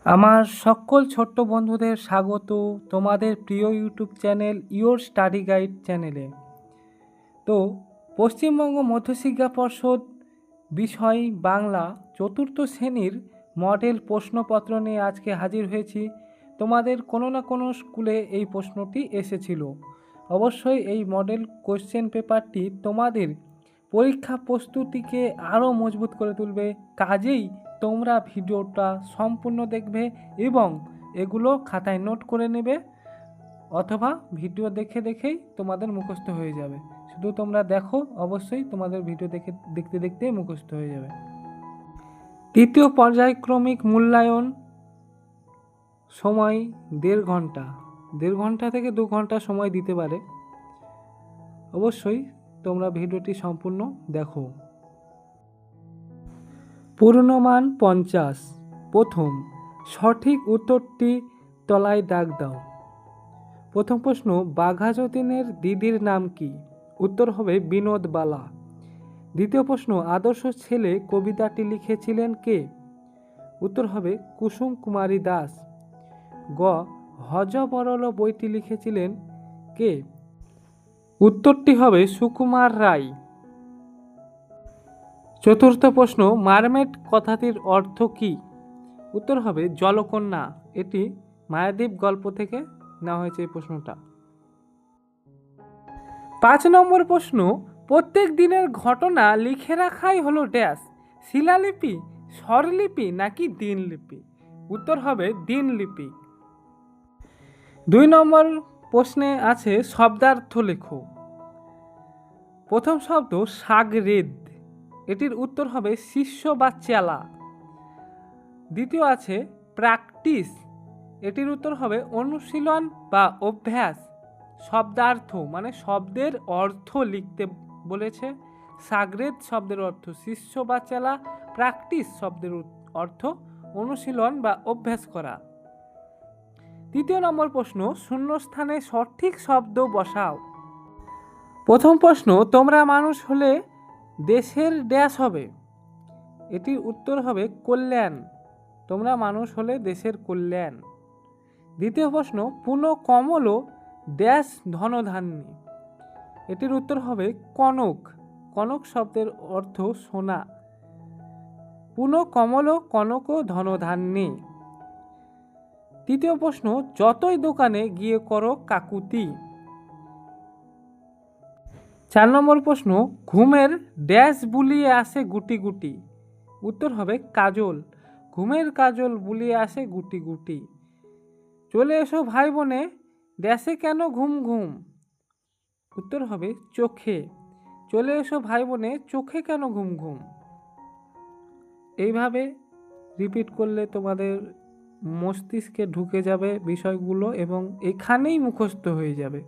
আমার সকল ছোট্ট বন্ধুদের স্বাগত তোমাদের প্রিয় YouTube channel your study guide চ্যানেলে। তো পশ্চিমবঙ্গ মধ্যশিক্ষা পর্ষদ বিষয় বাংলা চতুর্থ শ্রেণীর মডেল প্রশ্নপত্র নিয়ে আজকে হাজির হয়েছি। তোমাদের কোনো না কোনো স্কুলে এই প্রশ্নটি এসেছিল। অবশ্যই এই মডেল কোশ্চেন পেপারটি তোমাদের পরীক্ষা প্রস্তুতিকে আরও মজবুত করে তুলবে। কাজেই তোমরা ভিডিওটা সম্পূর্ণ দেখবে এবং এগুলো খাতায় নোট করে নেবে, অথবা ভিডিও দেখেই তোমাদের মুখস্থ হয়ে যাবে। শুধু তোমরা দেখো, অবশ্যই তোমাদের ভিডিও দেখতে দেখতেই মুখস্থ হয়ে যাবে। তৃতীয় পর্যায়ক্রমিক মূল্যায়ন সময় 1.5 ঘন্টা, 1.5 ঘন্টা থেকে 2 ঘন্টা সময় দিতে পারে। অবশ্যই তোমরা ভিডিওটি সম্পূর্ণ দেখো। পূর্ণমান 50। প্রথম সঠিক উত্তরটি তলায় দাগ দাও। প্রথম প্রশ্ন, বাঘা যতীনের দিদির নাম কি? উত্তর হবে বিনোদ বালা। দ্বিতীয় প্রশ্ন, আদর্শ ছেলে কবিতাটি লিখেছিলেন কে? উত্তর হবে কুসুম কুমারী দাস। গ, হযবরল বইটি লিখেছিলেন কে? উত্তরটি হবে সুকুমার রায়। চতুর্থ প্রশ্ন, মারমেড কথাটির অর্থ কি? উত্তর হবে জলকন্যা। এটি মায়াদ্বীপ গল্প থেকে নেওয়া হয়েছে এই প্রশ্নটা। 5 নম্বর প্রশ্ন, প্রত্যেক দিনের ঘটনা লিখে রাখাই হলো ড্যাশ, শিলালিপি, স্বরলিপি নাকি দিনলিপি? উত্তর হবে দিনলিপি। 2 নম্বর প্রশ্নে আছে শব্দার্থ লেখো। প্রথম শব্দ সাগরেদ, এটির উত্তর হবে শিষ্য বা চেলা। দ্বিতীয় আছে প্র্যাকটিস, এটির উত্তর হবে অনুশীলন বা অভ্যাস। শব্দার্থ মানে শব্দের অর্থ লিখতে বলেছে। সাগরেদ শব্দের অর্থ শিষ্য বা চেলা, প্র্যাকটিস শব্দের অর্থ অনুশীলন বা অভ্যাস করা। তৃতীয় নম্বর প্রশ্ন, শূন্যস্থানে সঠিক শব্দ বসাও। প্রথম প্রশ্ন, তোমরা মানুষ হলে দেশের ড্যাশ হবে? এটির উত্তর হবে কল্যাণ। তোমরা মানুষ হলে দেশের কল্যাণ। দ্বিতীয় প্রশ্ন, পুনঃ কমল ড্যাশ ধনধান্যে। এটির উত্তর হবে কনক। কনক শব্দের অর্থ সোনা। পুনঃ কমল কনক ধনধান্যে। তৃতীয় প্রশ্ন, যতই দোকানে গিয়ে করো কাকুতি। 4 নম্বর প্রশ্ন, ঘুমের ড্যাশ বুলিয়ে আসে গুটি গুটি। উত্তর হবে কাজল। ঘুমের কাজল বুলিয়ে আসে গুটি গুটি। চলে এসো ভাই বোনে ড্যাশে কেন ঘুম ঘুম। উত্তর হবে চোখে। চলে এসো ভাই বোনে চোখে কেন ঘুম ঘুম। এইভাবে রিপিট করলে তোমাদের মস্তিষ্কে ঢুকে যাবে বিষয়গুলো এবং এখানেই মুখস্থ হয়ে যাবে।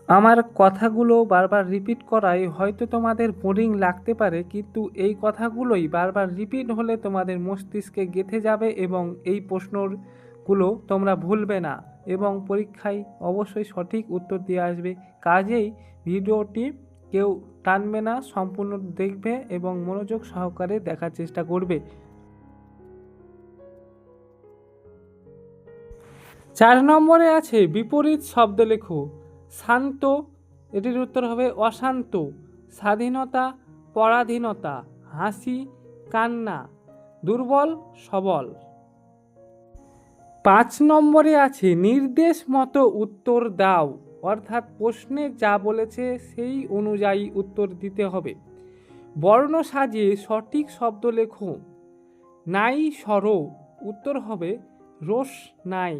আমার কথাগুলো বারবার রিপিট করায় হয়তো তোমাদের বোরিং লাগতে পারে, কিন্তু এই কথাগুলোই বারবার রিপিট হলে তোমাদের মস্তিষ্কে গেঁথে যাবে এবং এই প্রশ্নগুলো তোমরা ভুলবে না এবং পরীক্ষায় অবশ্যই সঠিক উত্তর দিয়ে আসবে। কাজেই ভিডিওটি কেউ টানবে না, সম্পূর্ণ দেখবে এবং মনোযোগ সহকারে দেখার চেষ্টা করবে। 4 নম্বরে আছে বিপরীত শব্দ লেখো। শান্ত, এটির উত্তর হবে অশান্ত। স্বাধীনতা, পরাধীনতা। হাসি, কান্না। দুর্বল, সবল। 5 নম্বরে আছে নির্দেশ মতো উত্তর দাও, অর্থাৎ প্রশ্নে যা বলেছে সেই অনুযায়ী উত্তর দিতে হবে। বর্ণ সাজিয়ে সঠিক শব্দ লেখো। নাই সর, উত্তর হবে রোষ নাই।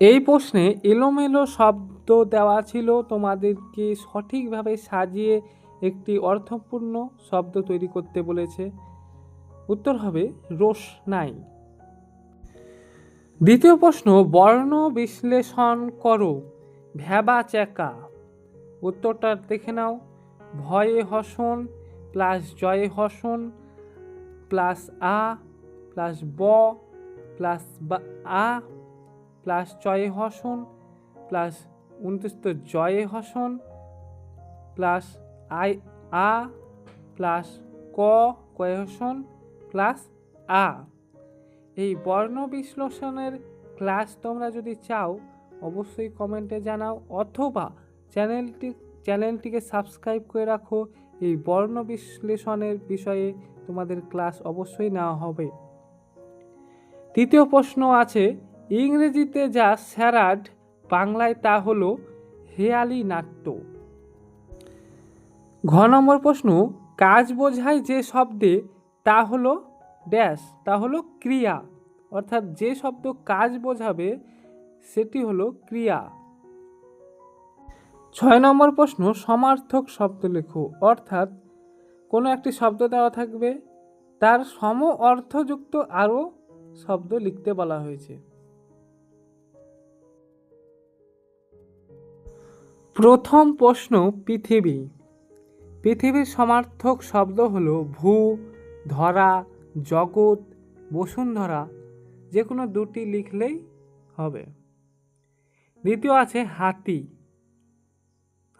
এই প্রশ্নে এলোমেলো শব্দ দেওয়া ছিল, তোমাদেরকে সঠিকভাবে সাজিয়ে একটি অর্থপূর্ণ শব্দ তৈরি করতে বলেছে। উত্তর হবে রোষ নাই। দ্বিতীয় প্রশ্ন, বর্ণ বিশ্লেষণ করো। ভ্যাবা চ্যাকা। উত্তরটা দেখে নাও। ভয়ে হসন প্লাস জয়ে হসন প্লাস আ প্লাস ব প্লাস আ প্লাস চয়ে হসন প্লাস 29 জয়ে হসন প্লাস আই আ প্লাস ক কয়ে হসন প্লাস আ। এই বর্ণ বিশ্লেষণের ক্লাস তোমরা যদি চাও অবশ্যই কমেন্টে জানাও, অথবা চ্যানেলটিকে সাবস্ক্রাইব করে রাখো। এই বর্ণ বিশ্লেষণের বিষয়ে তোমাদের ক্লাস অবশ্যই নেওয়া হবে। তৃতীয় প্রশ্ন আছে, ইংরেজিতে যা স্যারাড, বাংলায় তা হলো হেয়ালি নাট্য। ঘ নম্বর প্রশ্ন, কাজ বোঝায় যে শব্দে, তা হলো ড্যাশ, তা হলো ক্রিয়া। অর্থাৎ যে শব্দ কাজ বোঝাবে সেটি হলো ক্রিয়া। 6 নম্বর প্রশ্ন, সমার্থক শব্দ লেখো। অর্থাৎ কোনো একটি শব্দ দেওয়া থাকবে, তার সম অর্থযুক্ত আরও শব্দ লিখতে বলা হয়েছে। প্রথম প্রশ্ন, পৃথিবী। পৃথিবীর সমার্থক শব্দ হলো ভূ, ধরা, জগৎ, বসুন্ধরা। যে কোনো দুটি লিখলেই হবে। দ্বিতীয় আছে হাতি।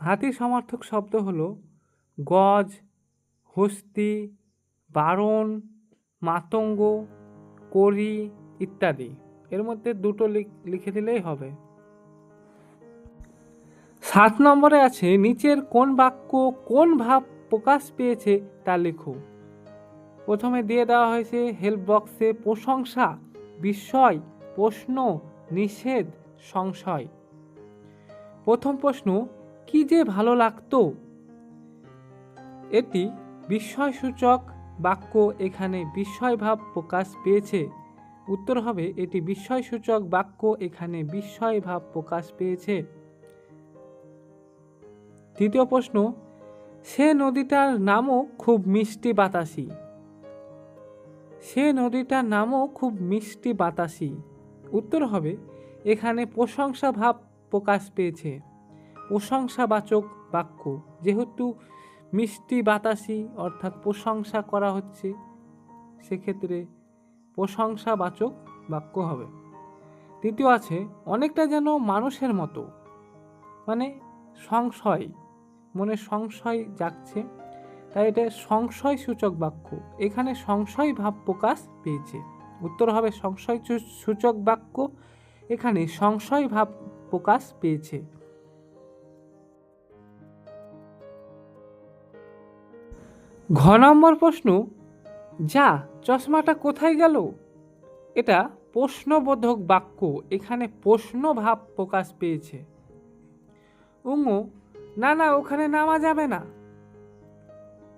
হাতির সমার্থক শব্দ হলো গজ, হস্তি, বারণ, মাতঙ্গ, করি ইত্যাদি। এর মধ্যে দুটো লিখে দিলেই হবে। 7 নম্বরে আছে, নিচের কোন বাক্য কোন ভাব প্রকাশ পেয়েছে তা লেখো। প্রথমে দিয়ে দেওয়া হয়েছে হেল্প বক্সে প্রশংসা, বিস্ময়, প্রশ্ন, নিষেধ, সংশয়। প্রথম প্রশ্ন, কি যে ভালো লাগতো। এটি বিস্ময়সূচক বাক্য, এখানে বিস্ময় ভাব প্রকাশ পেয়েছে। উত্তর হবে এটি বিস্ময়সূচক বাক্য, এখানে বিস্ময় ভাব প্রকাশ পেয়েছে। তৃতীয় প্রশ্ন, সে নদীটার নামও খুব মিষ্টি বাতাসি। সে নদীটার নামও খুব মিষ্টি বাতাসি। উত্তর হবে এখানে প্রশংসা ভাব প্রকাশ পেয়েছে, প্রশংসাবাচক বাক্য। যেহেতু মিষ্টি বাতাসি অর্থাৎ প্রশংসা করা হচ্ছে, সেক্ষেত্রে প্রশংসাবাচক বাক্য হবে। তৃতীয় আছে, অনেকটা যেন মানুষের মতো, মানে সংশয়, মনে সংশয় জাগছে, তাই এটা সংশয় সূচক বাক্য, এখানে সংশয় ভাব প্রকাশ পেয়েছে। উত্তর হবে সংশয় সূচক বাক্য, এখানে সংশয় ভাব প্রকাশ পেয়েছে। ঘ নম্বর প্রশ্ন, যা চশমাটা কোথায় গেল। এটা প্রশ্নবোধক বাক্য, এখানে প্রশ্ন ভাব প্রকাশ পেয়েছে। না না ওখানে নামা যাবে না,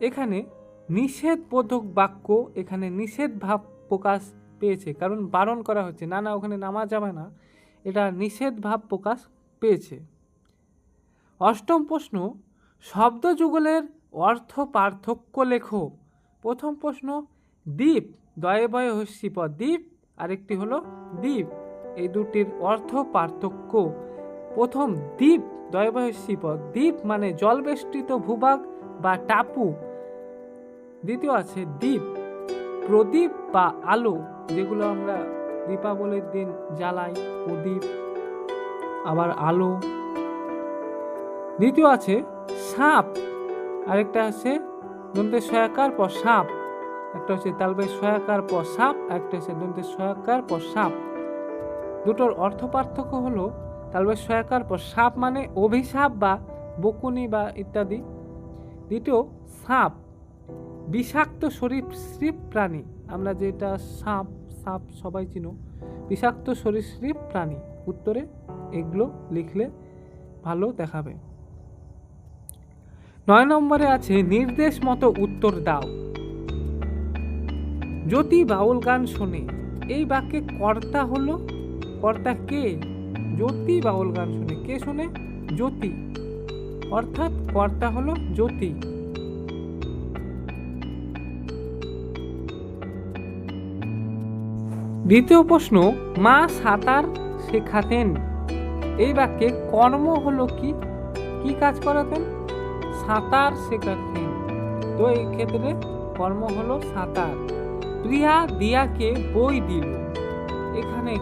এখানে নিষেধবোধক বাক্য, এখানে নিষেধ ভাব প্রকাশ পেয়েছে, কারণ বারণ করা হচ্ছে, না না ওখানে নামা যাবে না, এটা নিষেধ ভাব প্রকাশ পেয়েছে। অষ্টম প্রশ্ন, শব্দ যুগলের অর্থ পার্থক্য লেখো। প্রথম প্রশ্ন, দ্বীপ, দয়ে বয়ে হস্যি প, দ্বীপ, আরেকটি হলো দ্বীপ, এই দুটির অর্থ পার্থক্য। প্রথম দ্বীপ, দয়ে বয়ে হস্যি প, দ্বীপ মানে জলবেষ্টিত ভূভাগ বা টাপু। দ্বিতীয় আছে দ্বীপ, প্রদীপ বা আলো, যেগুলো আমরা দীপাবলির দিন জ্বালাই, প্রদীপ আবার আলো। দ্বিতীয় আছে সাপ, আরেকটা আছে দন্তে সয়াকার প সাপ, একটা হচ্ছে তালবে সয়াকার প সাপ, একটা হচ্ছে দন্তে সয়াকার প সাপ। দুটোর অর্থ পার্থক্য হলো তালবে সয়াকার প সাপ মানে অভিশাপ বা বকুনি বা ইত্যাদি। দ্বিতীয় সাপ, বিষাক্ত সরীসৃপ প্রাণী, আমরা যেটা সাপ, সাপ সবাই চিনো, বিষাক্ত সরীসৃপ প্রাণী। উত্তরে এগুলো লিখলে ভালো দেখাবে। 9 নম্বরে আছে নির্দেশ মতো উত্তর দাও। জ্যোতি বাউল গান শোনে, এই বাক্যে কর্তা হলো, কর্তা কে। জ্যোতি বাউল গান শোনে, কে শোনে, জ্যোতি, অর্থাৎ কর্তা হলো জ্যোতি। দ্বিতীয় প্রশ্ন, মা সাঁতার শেখাতেন, এই বাক্যে কর্ম হলো কি, কি কাজ করাতেন, সাঁতার শেখাতেন, তো এই ক্ষেত্রে কর্ম হলো সাঁতার। প্রিয়া দিয়াকে বই দিল, এখানে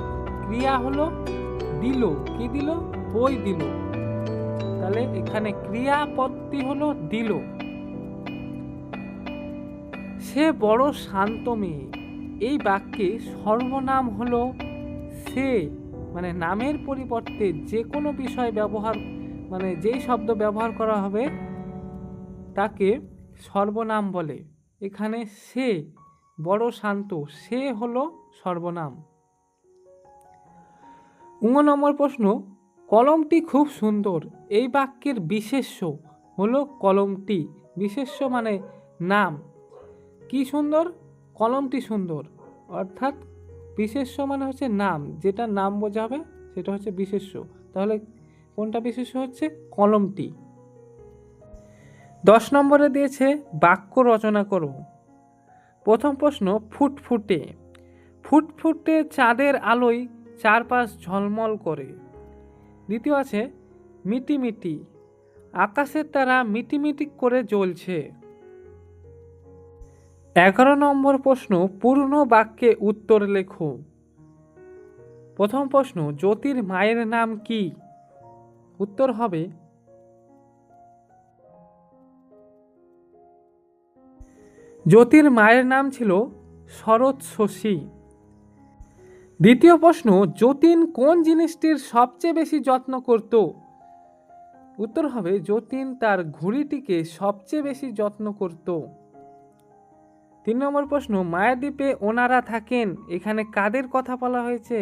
ক্রিয়া হলো দিল, কি দিল, বই দিল, তাহলে এখানে ক্রিয়াপদটি হলো দিল। সে বড় শান্ত মেয়ে, এই বাক্যে সর্বনাম হলো সে, মানে নামের পরিবর্তে যে কোনো বিষয় ব্যবহার, মানে যেই শব্দ ব্যবহার করা হবে তাকে সর্বনাম বলে। এখানে সে বড় শান্ত, সে হলো সর্বনাম। 9 নম্বর প্রশ্ন, কলমটি খুব সুন্দর। এই বাক্যের বিশেষ্য হলো কলমটি। বিশেষ্য মানে নাম। কি সুন্দর? কলমটি সুন্দর। অর্থাৎ বিশেষ্য মানে হচ্ছে নাম, যেটা নাম বোঝাবে সেটা হচ্ছে বিশেষ্য। তাহলে কোনটা বিশেষ্য হচ্ছে? কলমটি। 10 নম্বরে দিয়েছে বাক্য রচনা করো। প্রথম প্রশ্ন, ফুটফুটে। ফুটফুটে চাঁদের আলোয় চারপাশ ঝলমল করে। দ্বিতীয় আছে মিটিমিটি, আকাশের তারা মিটিমিটি করে জ্বলছে। 11 নম্বর প্রশ্ন, পূর্ণ বাক্যে উত্তর লেখো। প্রথম প্রশ্ন, জ্যোতির মায়ের নাম কি? উত্তর হবে জ্যোতির মায়ের নাম ছিল শরৎ শশী। দ্বিতীয় প্রশ্ন, যতীন কোন জিনিসটির সবচেয়ে বেশি যত্ন করত? উত্তর হবে যতীন তার ঘুড়িটিকে সবচেয়ে বেশি যত্ন করত। 3 নম্বর প্রশ্ন, মায়াদ্বীপে ওনারা থাকেন। এখানে কাদের কথা বলা হয়েছে?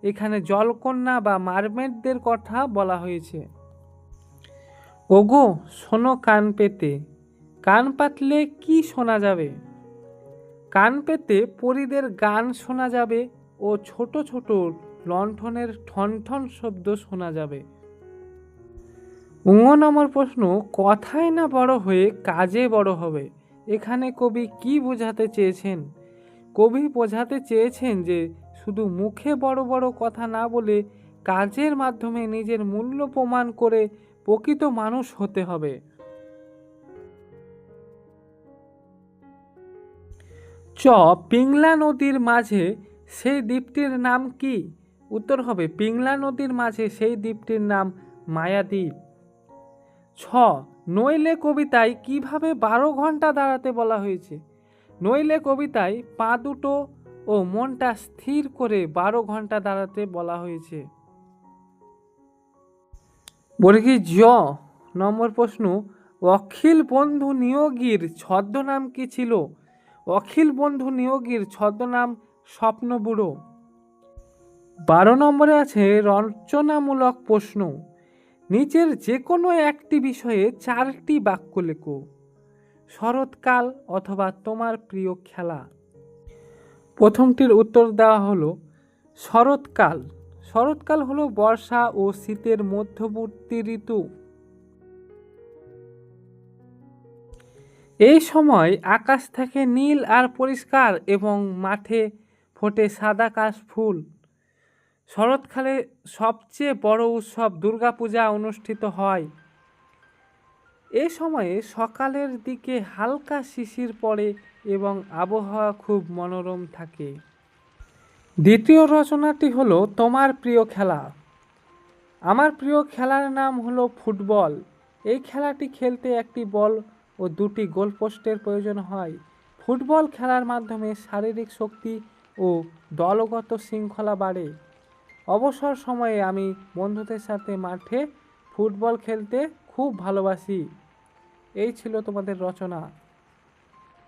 এখানে জলকন্যা বা মারমেডদের কথা বলা হয়েছে। ওগো শোনো কান পেতে, কান পাতলে কি শোনা যাবে? কান পেতে পরীদের গান শোনা যাবে ও ছোট ছোট লণ্ঠনের ঠনঠন শব্দ শোনা যাবে। 9 নম্বর প্রশ্ন, কথায় না বড় হয়ে কাজে বড় হবে। এখানে কবি কি বোঝাতে চেয়েছেন? কবি বোঝাতে চেয়েছেন যে শুধু মুখে বড় বড় কথা না বলে কাজের মাধ্যমে নিজের মূল্য প্রমাণ করে প্রকৃত মানুষ হতে হবে। পিংলা নদীর মাঝে সেই দ্বীপটির নাম কি? উত্তর হবে পিংলা নদীর মাঝে সেই দ্বীপটির নাম মায়াদ্বীপ। নইলে কবিতায় কিভাবে 12 ঘন্টা দাঁড়াতে বলা হয়েছে? নইলে কবিতায় পা দুটো ও মনটা স্থির করে 12 ঘন্টা দাঁড়াতে বলা হয়েছে। বর্গী জ নম্বর প্রশ্ন, অখিল বন্ধু নিয়োগীর ছদ্মনাম কি ছিল? অখিল বন্ধু নিয়োগীর ছদ্মনাম স্বপ্নবুড়ো। 12 নম্বরে আছে রচনামূলক প্রশ্ন। নিচের যে কোনো একটি বিষয়ে 4টি বাক্য লেখো। শরৎকাল অথবা তোমার প্রিয় খেলা। প্রথমটির উত্তর দেওয়া হলো শরৎকাল। শরৎকাল হলো বর্ষা ও শীতের মধ্যবর্তী ঋতু। এই সময় আকাশ থাকে নীল আর পরিষ্কার এবং মাঠে ফোটে সাদা কাশ ফুল। শরৎকালে সবচেয়ে বড় উৎসব দুর্গাপূজা অনুষ্ঠিত হয়। এ সময়ে সকালের দিকে হালকা শিশির পড়ে এবং আবহাওয়া খুব মনোরম থাকে। দ্বিতীয় রচনাটি হলো তোমার প্রিয় খেলা। আমার প্রিয় খেলার নাম হলো ফুটবল। এই খেলাটি খেলতে একটি বল ও 2টি গোলপোস্টের প্রয়োজন হয়। ফুটবল খেলার মাধ্যমে শারীরিক শক্তি ও দলগত শৃঙ্খলা বাড়ে। অবসর সময়ে আমি বন্ধুদের সাথে মাঠে ফুটবল খেলতে খুব ভালোবাসি। এই ছিল তোমাদের রচনা।